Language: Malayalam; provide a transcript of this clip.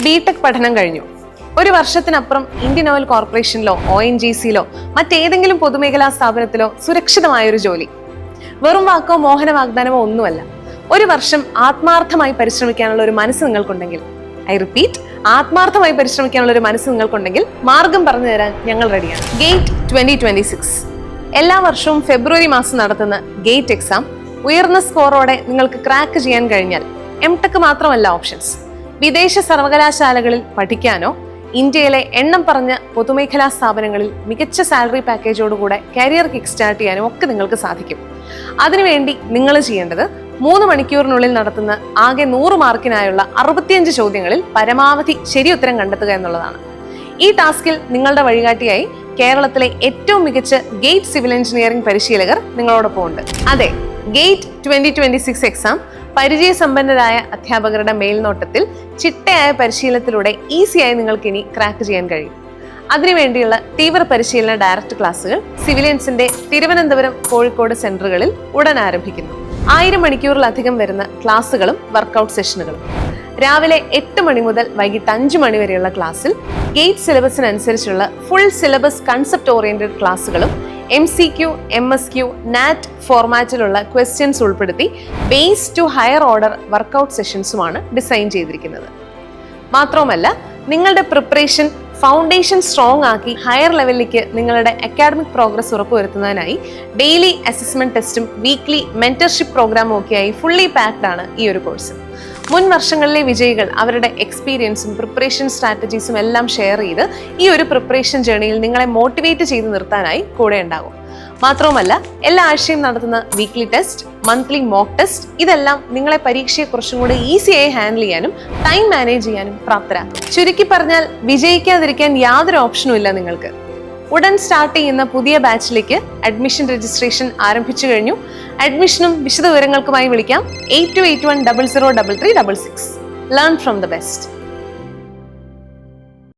ബിടെക് പഠനം കഴിഞ്ഞു. ഒരു വർഷത്തിനപ്പുറം ഇന്ത്യൻ ഓയിൽ കോർപ്പറേഷനിലോ ONGCയിലോ മറ്റേതെങ്കിലും പൊതുമേഖലാ സ്ഥാപനത്തിലോ സുരക്ഷിതമായൊരു ജോലി. വെറും വാക്കോ മോഹന വാഗ്ദാനമോ ഒന്നുമല്ല. ഒരു വർഷം ആത്മാർത്ഥമായി പരിശ്രമിക്കാനുള്ള ഒരു മനസ്സ് നിങ്ങൾക്കുണ്ടെങ്കിൽ, ഐ റിപ്പീറ്റ്, ആത്മാർത്ഥമായി പരിശ്രമിക്കാനുള്ള ഒരു മനസ്സ് നിങ്ങൾക്കുണ്ടെങ്കിൽ മാർഗം പറഞ്ഞു തരാൻ ഞങ്ങൾ റെഡിയാണ്. ഗേറ്റ് 2026 എല്ലാ വർഷവും ഫെബ്രുവരി മാസം നടത്തുന്ന ഗേറ്റ് എക്സാം ഉയർന്ന സ്കോറോടെ നിങ്ങൾക്ക് ക്രാക്ക് ചെയ്യാൻ കഴിഞ്ഞാൽ എംടെക് മാത്രമല്ല ഓപ്ഷൻസ്. വിദേശ സർവകലാശാലകളിൽ പഠിക്കാനോ ഇന്ത്യയിലെ എണ്ണം പറഞ്ഞ പൊതുമേഖലാ സ്ഥാപനങ്ങളിൽ മികച്ച സാലറി പാക്കേജോടുകൂടെ കരിയർ കിക്ക് സ്റ്റാർട്ട് ചെയ്യാനും ഒക്കെ നിങ്ങൾക്ക് സാധിക്കും. അതിനുവേണ്ടി നിങ്ങൾ ചെയ്യേണ്ടത് 3 മണിക്കൂറിനുള്ളിൽ നടത്തുന്ന ആകെ 100 മാർക്കിനായുള്ള 65 ചോദ്യങ്ങളിൽ പരമാവധി ശരിയുത്തരം കണ്ടെത്തുക എന്നുള്ളതാണ്. ഈ ടാസ്കിൽ നിങ്ങളുടെ വഴികാട്ടിയായി കേരളത്തിലെ ഏറ്റവും മികച്ച ഗേറ്റ് സിവിൽ എഞ്ചിനീയറിംഗ് പരിശീലകർ നിങ്ങളോടൊപ്പം ഉണ്ട്. അതെ, ഗേറ്റ് 2026 എക്സാം പരിചയസമ്പന്നരായ അധ്യാപകരുടെ മേൽനോട്ടത്തിൽ ചിട്ടയായ പരിശീലനത്തിലൂടെ ഈസിയായി നിങ്ങൾക്ക് ഇനി ക്രാക്ക് ചെയ്യാൻ കഴിയും. അതിനുവേണ്ടിയുള്ള തീവ്ര പരിശീലന ഡയറക്റ്റ് ക്ലാസുകൾ സിവിലിയൻസിന്റെ തിരുവനന്തപുരം, കോഴിക്കോട് സെന്ററുകളിൽ ഉടൻ ആരംഭിക്കുന്നു. 1000 മണിക്കൂറിലധികം വരുന്ന ക്ലാസുകളും വർക്കൗട്ട് സെഷനുകളും. രാവിലെ 8 മണി മുതൽ വൈകിട്ട് 5 മണി വരെയുള്ള ക്ലാസ്സിൽ ഗേറ്റ് സിലബസിനനുസരിച്ചുള്ള ഫുൾ സിലബസ് കൺസെപ്റ്റ് ഓറിയന്റഡ് ക്ലാസുകളും MCQ, MSQ, NAT ഫോർമാറ്റിലുള്ള ക്വസ്റ്റ്യൻസ് ഉൾപ്പെടുത്തി base to higher order workout സെഷൻസുമാണ് ഡിസൈൻ ചെയ്തിരിക്കുന്നത്. മാത്രവുമല്ല, നിങ്ങളുടെ പ്രിപ്പറേഷൻ ഫൗണ്ടേഷൻ സ്ട്രോങ് ആക്കി ഹയർ ലെവലിലേക്ക് നിങ്ങളുടെ അക്കാഡമിക് പ്രോഗ്രസ് ഉറപ്പുവരുത്തുന്നതിനായി ഡെയിലി അസസ്മെന്റ് ടെസ്റ്റും വീക്ക്ലി മെന്റർഷിപ്പ് പ്രോഗ്രാമും ഒക്കെയായി ഫുള്ളി പാക്ഡ് ആണ് ഈ ഒരു കോഴ്സ്. മുൻ വർഷങ്ങളിലെ വിജയികൾ അവരുടെ എക്സ്പീരിയൻസും പ്രിപ്പറേഷൻ സ്ട്രാറ്റജീസും എല്ലാം ഷെയർ ചെയ്ത് ഈ ഒരു പ്രിപ്പറേഷൻ ജേണിയിൽ നിങ്ങളെ മോട്ടിവേറ്റ് ചെയ്ത് നിർത്താനായി കൂടെ ഉണ്ടാകും. മാത്രവുമല്ല, എല്ലാ ആഴ്ചയും നടത്തുന്ന weekly test, monthly mock test, ഇതെല്ലാം നിങ്ങളെ പരീക്ഷയെ കുറച്ചും കൂടെ ഈസിയായി ഹാൻഡിൽ ചെയ്യാനും ടൈം മാനേജ് ചെയ്യാനും പ്രാപ്തരാക്കും. ചുരുക്കി പറഞ്ഞാൽ വിജയിക്കാതിരിക്കാൻ യാതൊരു ഓപ്ഷനും ഇല്ല നിങ്ങൾക്ക്. ഉടൻ സ്റ്റാർട്ട് ചെയ്യുന്ന പുതിയ ബാച്ചിലേക്ക് അഡ്മിഷൻ രജിസ്ട്രേഷൻ ആരംഭിച്ചു കഴിഞ്ഞു. അഡ്മിഷനും വിശദവിവരങ്ങൾക്കുമായി വിളിക്കാം 8281003366. Learn from the best.